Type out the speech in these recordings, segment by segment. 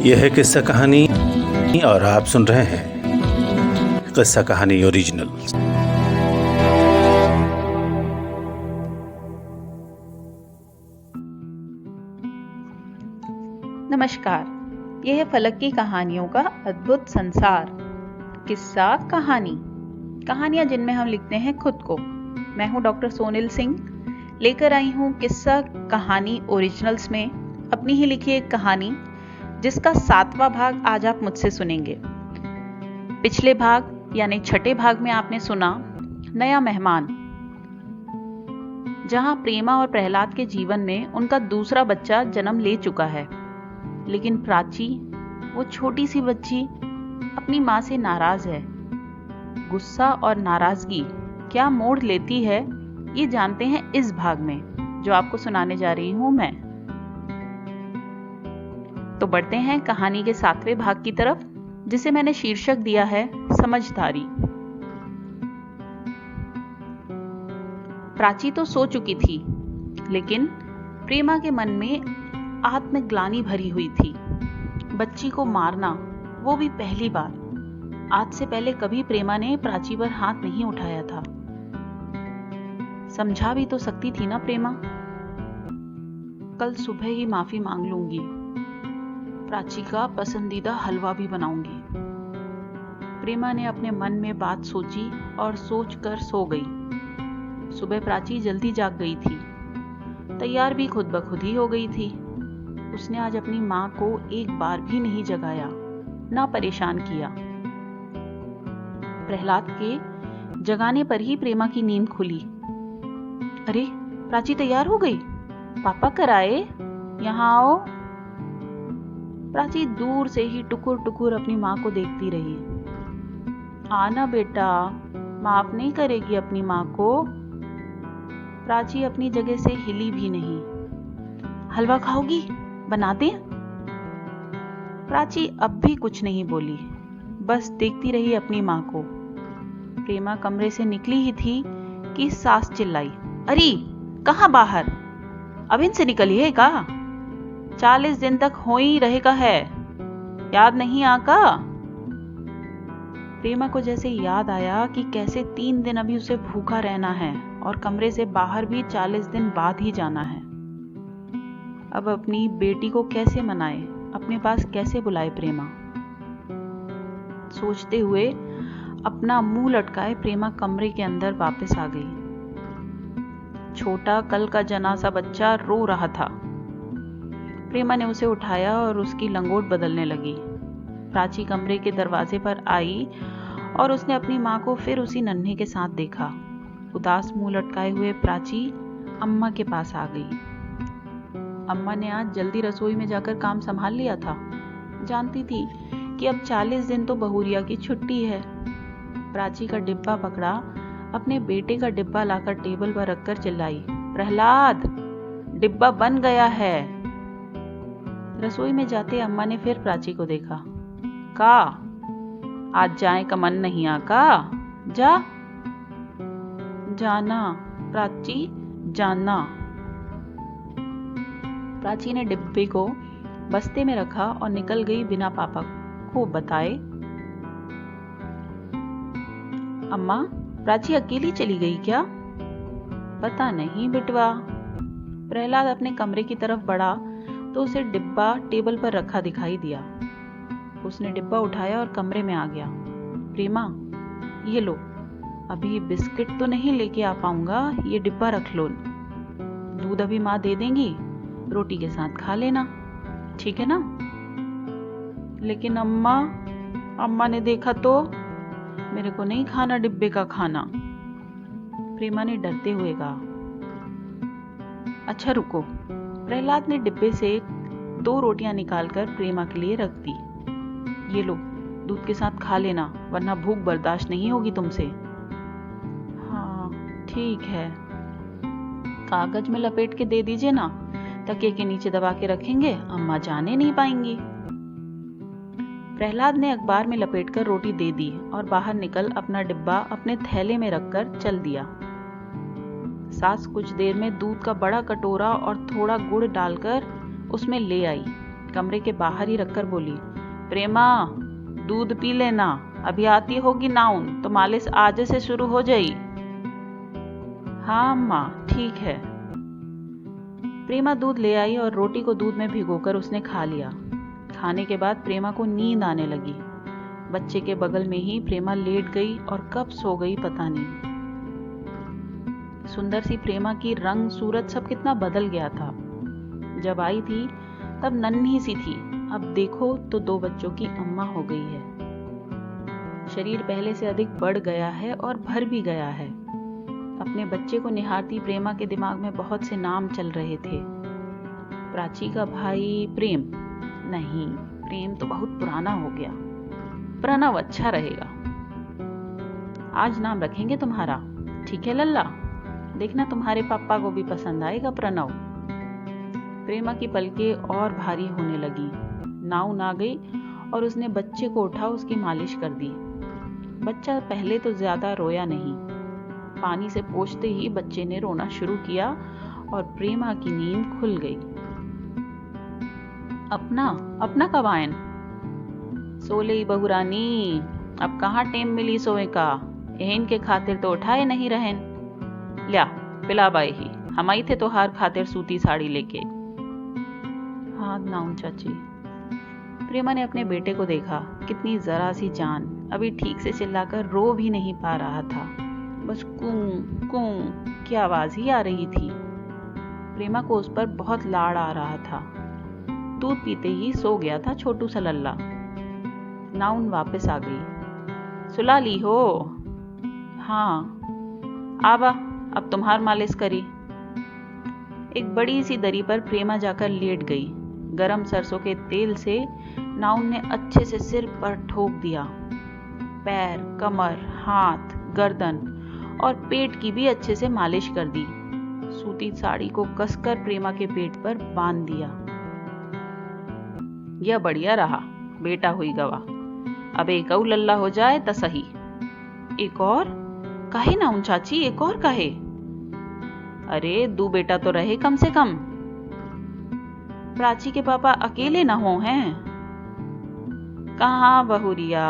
यह है किस्सा कहानी और आप सुन रहे हैं किस्सा कहानी ओरिजिनल। नमस्कार, यह है फलक की कहानियों का अद्भुत संसार। किस्सा कहानी, कहानियां जिनमें हम लिखते हैं खुद को। मैं हूं डॉक्टर सोनिल सिंह, लेकर आई हूं किस्सा कहानी ओरिजिनल्स में अपनी ही लिखी एक कहानी, जिसका 7वां भाग आज आप मुझसे सुनेंगे। पिछले भाग यानी छठे भाग में आपने सुना नया मेहमान, जहां प्रेमा और प्रहलाद के जीवन में उनका दूसरा बच्चा जन्म ले चुका है, लेकिन प्राची, वो छोटी सी बच्ची, अपनी माँ से नाराज है। गुस्सा और नाराजगी क्या मोड़ लेती है, ये जानते हैं इस भाग में, जो आपको सुनाने जा रही हूं मैं। तो बढ़ते हैं कहानी के 7वें भाग की तरफ, जिसे मैंने शीर्षक दिया है समझदारी। प्राची तो सो चुकी थी, लेकिन प्रेमा के मन में आत्मग्लानि भरी हुई थी। बच्ची को मारना, वो भी पहली बार। आज से पहले कभी प्रेमा ने प्राची पर हाथ नहीं उठाया था। समझा भी तो सकती थी ना प्रेमा। कल सुबह ही माफी मांग लूंगी, प्राची का पसंदीदा हलवा भी बनाऊंगी। प्रेमा ने अपने मन में बात सोची और सोचकर सो गई। सुबह प्राची जल्दी जाग गई थी, तैयार भी खुद ब खुद ही हो गई थी। उसने आज अपनी माँ को एक बार भी नहीं जगाया, ना परेशान किया। प्रहलाद के जगाने पर ही प्रेमा की नींद खुली। अरे, प्राची तैयार हो गई? पापा कराए, यहाँ आओ। प्राची दूर से ही टुकुर टुकुर अपनी माँ को देखती रही। आना बेटा, माफ नहीं करेगी अपनी माँ को। प्राची अपनी जगह से हिली भी नहीं। हलवा खाओगी? बना दें? प्राची अब भी कुछ नहीं बोली, बस देखती रही अपनी माँ को। प्रेमा कमरे से निकली ही थी कि सास चिल्लाई, अरे कहाँ बाहर? अब इनसे निकलिए का? 40 दिन तक हो ही रहेगा है, याद नहीं आका? प्रेमा को जैसे याद आया कि कैसे 3 दिन अभी उसे भूखा रहना है और कमरे से बाहर भी 40 दिन बाद ही जाना है। अब अपनी बेटी को कैसे मनाए, अपने पास कैसे बुलाए प्रेमा? सोचते हुए अपना मुंह लटकाए प्रेमा कमरे के अंदर वापस आ गई। छोटा कल का जना सा बच्चा रो रहा था। प्रेमा ने उसे उठाया और उसकी लंगोट बदलने लगी। प्राची कमरे के दरवाजे पर आई और उसने अपनी माँ को फिर उसी नन्हे के साथ देखा। उदास मुंह लटकाए हुए प्राची अम्मा के पास आ गई। अम्मा ने आज जल्दी रसोई में जाकर काम संभाल लिया था। जानती थी कि अब 40 दिन तो बहुरिया की छुट्टी है। प्राची का डिब्बा पकड़ा, अपने बेटे का डिब्बा लाकर टेबल पर रखकर चिल्लाई, प्रहलाद, डिब्बा बन गया है। रसोई में जाते अम्मा ने फिर प्राची को देखा। का आज जाए का मन नहीं आका? जा। जाना प्राची, जाना। प्राची ने डिब्बे को बस्ते में रखा और निकल गई बिना पापा को बताए। अम्मा, प्राची अकेली चली गई क्या? पता नहीं बिटवा। प्रहलाद अपने कमरे की तरफ बढ़ा तो उसे डिब्बा टेबल पर रखा दिखाई दिया। उसने डिब्बा उठाया और कमरे में आ गया। प्रेमा, ये लो, अभी बिस्किट तो नहीं लेके आ पाऊंगा, ये डिब्बा रख लो। दूध अभी माँ दे देंगी, रोटी के साथ खा लेना, ठीक है ना? लेकिन अम्मा ने देखा तो मेरे को नहीं खाना डिब्बे का खाना, प्रेमा ने डरते हुए कहा। अच्छा रुको। प्रहलाद ने डिब्बे से 2 रोटियां निकालकर प्रेमा के लिए रख दी। ये लो, दूध के साथ खा लेना, वरना भूख बर्दाश्त नहीं होगी तुमसे। हाँ ठीक है। कागज में लपेट के दे दीजिए ना, तकिए के नीचे दबा के रखेंगे, अम्मा जाने नहीं पाएंगी। प्रहलाद ने अखबार में लपेटकर रोटी दे दी और बाहर निकल अपना डिब्बा अपने थैले में रखकर चल दिया। सास कुछ देर में दूध का बड़ा कटोरा और थोड़ा गुड़ डालकर उसमें ले आई। कमरे के बाहर ही रखकर बोली, प्रेमा दूध पी लेना, अभी आती होगी नाउन तो मालिश आज से शुरू हो जाई। हाँ अम्मा ठीक है। प्रेमा दूध ले आई और रोटी को दूध में भिगोकर उसने खा लिया। खाने के बाद प्रेमा को नींद आने लगी। बच्चे के बगल में ही प्रेमा लेट गई और कब सो गई पता नहीं। सुंदर सी प्रेमा की रंग सूरत सब कितना बदल गया था। जब आई थी तब नन्ही सी थी, अब देखो तो 2 बच्चों की अम्मा हो गई है। शरीर पहले से अधिक बढ़ गया है और भर भी गया है। अपने बच्चे को निहारती प्रेमा के दिमाग में बहुत से नाम चल रहे थे। प्राची का भाई प्रेम नहीं, प्रेम तो बहुत पुराना हो गया। प्रणव अच्छा रहेगा। आज नाम रखेंगे तुम्हारा, ठीक है लल्ला? देखना तुम्हारे पापा को भी पसंद आएगा प्रणव। प्रेमा की पलकें और भारी होने लगी। नाउन आ गई और उसने बच्चे को उठा उसकी मालिश कर दी। बच्चा पहले तो ज्यादा रोया नहीं। पानी से पोंछते ही बच्चे ने रोना शुरू किया और प्रेमा की नींद खुल गई। अपना कब आयन? सोले ही बहुरानी, अब कहाँ टेम मिली सोए का? एहन के खातिर तो उठाए नहीं रहन। लिया पिला बाई ही, हम आई थे तोहार खातिर सूती साड़ी लेके। हाँ नाउन चाची। प्रेमा ने अपने बेटे को देखा, कितनी जरा सी जान, अभी ठीक से चिल्लाकर रो भी नहीं पा रहा था, बस कूं कूं की आवाज ही आ रही थी। प्रेमा को उस पर बहुत लाड़ आ रहा था। दूध पीते ही सो गया था छोटू सा लल्ला। नाउन वापस आ गई। सुला ली हो? हाँ आबा, अब तुम्हार मालिश करी। एक बड़ी सी दरी पर प्रेमा जाकर लेट गई। गरम सरसों के तेल से नाउन ने अच्छे से सिर पर ठोक दिया। पैर, कमर, हाथ, गर्दन और पेट की भी अच्छे से मालिश कर दी। सूती साड़ी को कसकर प्रेमा के पेट पर बांध दिया। यह बढ़िया रहा, बेटा हुई गवा। अब एक और लल्ला हो जाए तो सही। एक और काहे नाउन चाची, एक और काहे? अरे 2 बेटा तो रहे कम से कम। प्राची के पापा अकेले न हो हैं? कहाँ बहुरिया,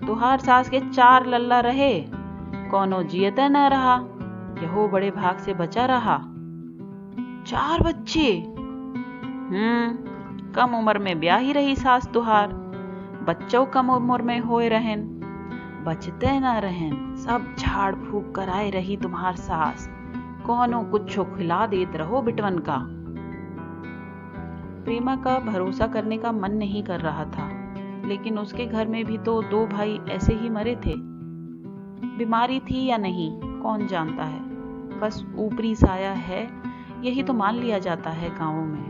तुहार सास के 4 लल्ला रहे, कोनो जियते न रहा, यहो बड़े भाग से बचा रहा। 4 बच्चे? कम उम्र में ब्याह ही रही सास तुहार, बच्चों कम उम्र में होए रहन, बचते न रहन, सब झाड़ फूक कराए रही तुम्हार सास, कोनो कुछ खिला देत रहो बिटवन का। प्रेमा का भरोसा करने का मन नहीं कर रहा था, लेकिन उसके घर में भी तो 2 भाई ऐसे ही मरे थे। बीमारी थी या नहीं कौन जानता है, बस ऊपरी साया है यही तो मान लिया जाता है गांवों में।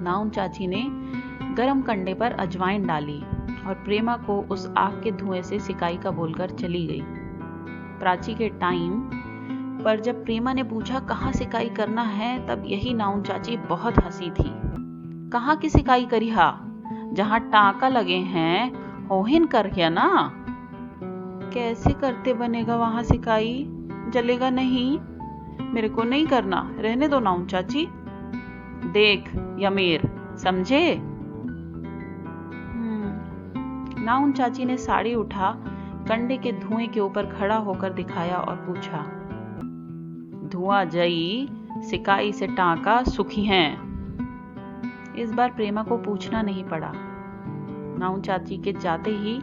नाउन चाची ने गरम कंडे पर अजवाइन डाली और प्रेमा को उस आग के धुएं से सिकाई का बोलकर चली गई। प्राची के टाइम पर जब प्रेमा ने पूछा कहाँ सिकाई करना है, तब यही नाउन चाची बहुत हंसी थी। कहाँ की सिकाई करी हा? जहाँ टांका लगे हैं होहिन कर क्या ना। कैसे करते बनेगा वहां सिकाई? जलेगा नहीं? मेरे को नहीं करना, रहने दो नाउन चाची। देख यमीर, समझे? नाउन चाची ने साड़ी उठा कंडे के धुएं के ऊपर खड़ा होकर दिखाया और पूछा, धुआं जई सिकाई से टांका सुखी हैं। इस बार प्रेमा को पूछना नहीं पड़ा। नाउन चाची के जाते ही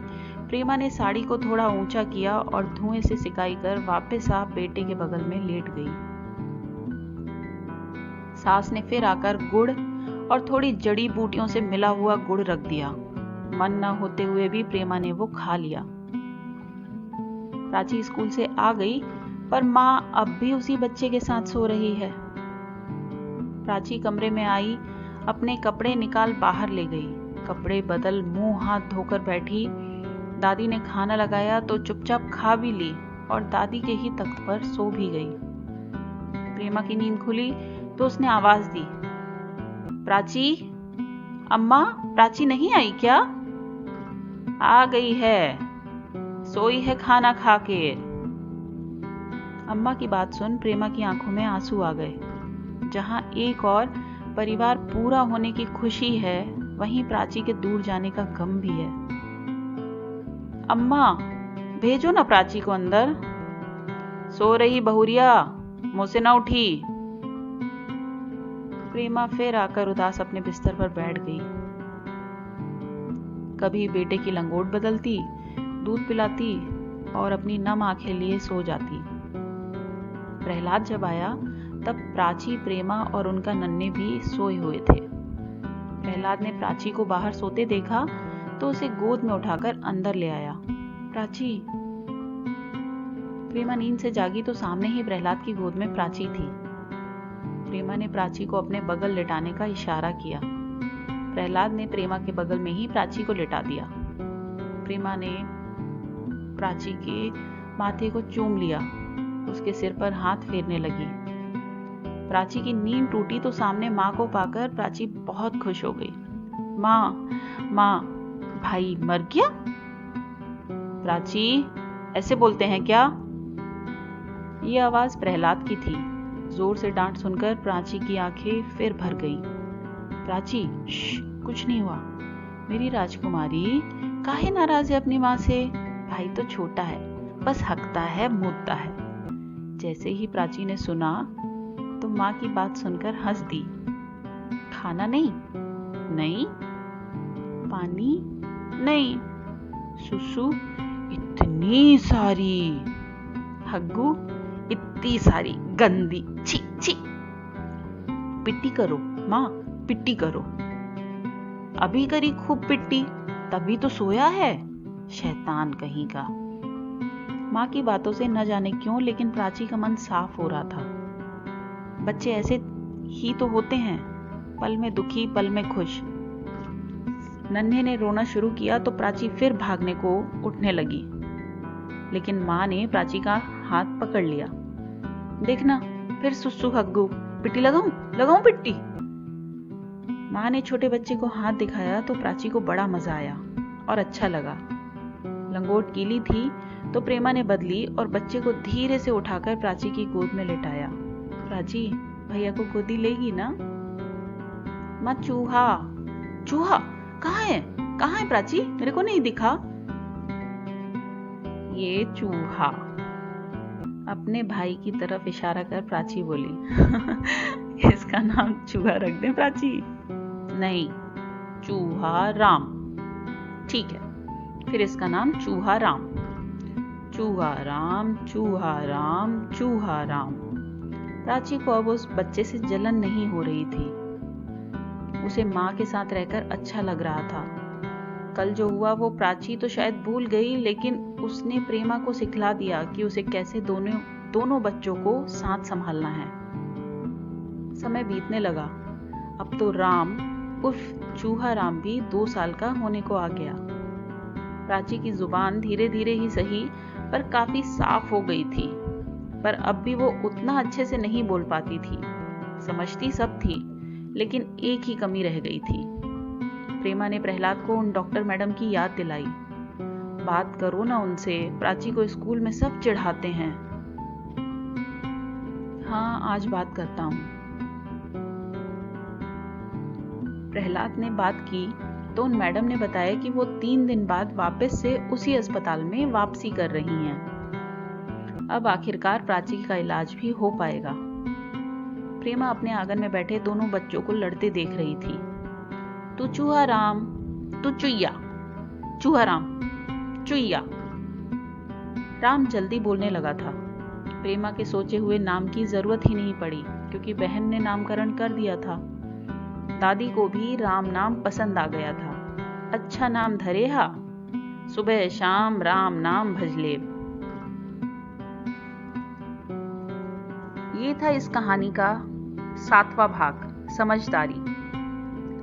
प्रेमा ने साड़ी को थोड़ा ऊंचा किया और धुएं से सिकाई कर वापस आ बेटे के बगल में लेट गई। सास ने फिर आकर गुड़ और थोड़ी जड़ी बूटियों से मिला हुआ गुड़ रख दिया। मन न होते हुए भी प्रेमा ने वो खा लिया। प्राची स्कूल से आ गई, पर माँ अब भी उसी बच्चे के साथ सो रही है। प्राची कमरे में आई, अपने कपड़े निकाल बाहर ले गई। कपड़े बदल मुंह हाथ धोकर बैठी। दादी ने खाना लगाया तो चुपचाप खा भी ली और दादी के ही तख्त पर सो भी गई। प्रेमा की नींद खुली तो उसने आवाज दी, प्राची, अम्मा, प्राची नहीं आई क्या? आ गई है, सोई है खाना खा के। अम्मा की बात सुन प्रेमा की आंखों में आंसू आ गए। जहां एक और परिवार पूरा होने की खुशी है, वहीं प्राची के दूर जाने का गम भी है। अम्मा, भेजो ना प्राची को अंदर। सो रही बहुरिया, मुंह से ना उठी। प्रेमा फिर आकर उदास अपने बिस्तर पर बैठ गई। कभी बेटे की लंगोट बदलती, दूध पिलाती और अपनी नम आंखें लिए सो जाती। प्रहलाद जब आया तब प्राची, प्रेमा और उनका नन्हे भी सोए हुए थे। प्रहलाद ने प्राची को बाहर सोते देखा तो उसे गोद में उठाकर अंदर ले आया। प्राची। प्रेमा नींद से जागी तो सामने ही प्रहलाद की गोद में प्राची थी। प्रेमा ने प्राची को अपने बगल लेटाने का इशारा किया। प्रहलाद ने प्रेमा के बगल में ही प्राची को लेटा दिया। प्रेमा ने प्राची के माथे को चूम लिया, उसके सिर पर हाथ फेरने लगी। प्राची की नींद टूटी तो सामने माँ को पाकर प्राची बहुत खुश हो गई। माँ, भाई मर गया? प्राची, ऐसे बोलते हैं क्या? ये आवाज प्रहलाद की थी। जोर से डांट सुनकर प्राची की आंखें फिर भर गई। प्राची, कुछ नहीं हुआ। मेरी राजकुमारी, काहे नाराज है अपनी माँ से? भाई तो छोटा है, बस हकता है, मुद्दा है। जैसे ही प्राची ने सुना तो माँ की बात सुनकर हंस दी। खाना नहीं? नहीं। पानी? नहीं। सुसु? इतनी सारी। हग्गू? इतनी सारी, गंदी, छी छी। पिट्टी करो माँ, पिट्टी करो। अभी करी खूब पिट्टी, तभी तो सोया है, शैतान कहीं का। माँ की बातों से न जाने क्यों लेकिन प्राची का मन साफ हो रहा था। बच्चे ऐसे ही तो होते हैं, पल में दुखी, पल में खुश। नन्हे ने रोना शुरू किया तो प्राची फिर भागने को उठने लगी, लेकिन माँ ने प्राची का हाथ पकड़ लिया। देखना, फिर सुसु हग्गू, पिट्टी लगाऊं पिट्टी। माँ ने छोटे बच्चे को हाथ दिखाया तो प्राची को बड़ा मजा आया और अच्छा लगा। लंगोट गीली थी तो प्रेमा ने बदली और बच्चे को धीरे से उठाकर प्राची की गोद में लेटाया। प्राची, भैया को गोदी लेगी ना? माँ, चूहा कहाँ है प्राची? मेरे को नहीं दिखा। ये चूहा। अपने भाई की तरफ इशारा कर प्राची बोली। इसका नाम चूहा रख दे प्राची? नहीं, चूहा राम। ठीक है, फिर इसका नाम चूहा राम। चूहा राम, चूहा राम, चूहा राम। प्राची को अब उस बच्चे से जलन नहीं हो रही थी। उसे माँ के साथ रहकर अच्छा लग रहा था। कल जो हुआ वो प्राची तो शायद भूल गई, लेकिन उसने प्रेमा को सिखला दिया कि उसे कैसे दोनों बच्चों को साथ संभालना है। समय बीतने लगा। अब तो राम उर्फ चूहा राम भी 2 साल का होने को आ गया। प्राची की जुबान धीरे धीरे ही सही पर काफी साफ हो गई थी, पर अब भी वो उतना अच्छे से नहीं बोल पाती थी। समझती सब थी, लेकिन एक ही कमी रह गई थी। प्रेमा ने प्रहलाद को उन डॉक्टर मैडम की याद दिलाई। बात करो ना उनसे, प्राची को स्कूल में सब चिढ़ाते हैं। हाँ, आज बात करता हूँ। प्रहलाद ने बात की तो उन मैडम ने बताया कि वो 3 दिन बाद वापस से उसी अस्पताल में वापसी कर रही हैं। अब आखिरकार प्राची का इलाज भी हो पाएगा। प्रेमा अपने आंगन में बैठे दोनों बच्चों को लड़ते देख रही थी। तू चूहा राम, तू चुईया, चूहा राम, चुईया। राम जल्दी बोलने लगा था। प्रेमा के सोचे हुए नाम की जरूरत ही नहीं पड़ी, क्योंकि बहन ने नामकरण कर दिया था। दादी को भी राम नाम पसंद आ गया था। अच्छा नाम धरेहा, सुबह शाम राम नाम भजलेब। ये था इस कहानी का 7वां भाग, समझदारी।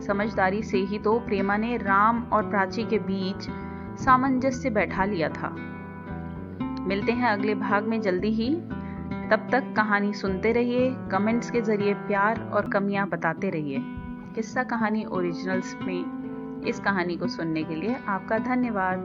समझदारी से ही तो प्रेमा ने राम और प्राची के बीच सामंजस्य बैठा लिया था। मिलते हैं अगले भाग में जल्दी ही। तब तक कहानी सुनते रहिए, कमेंट्स के जरिए प्यार और कमियां बताते रहिए। किस्सा कहानी ओरिजिनल्स में इस कहानी को सुनने के लिए आपका धन्यवाद।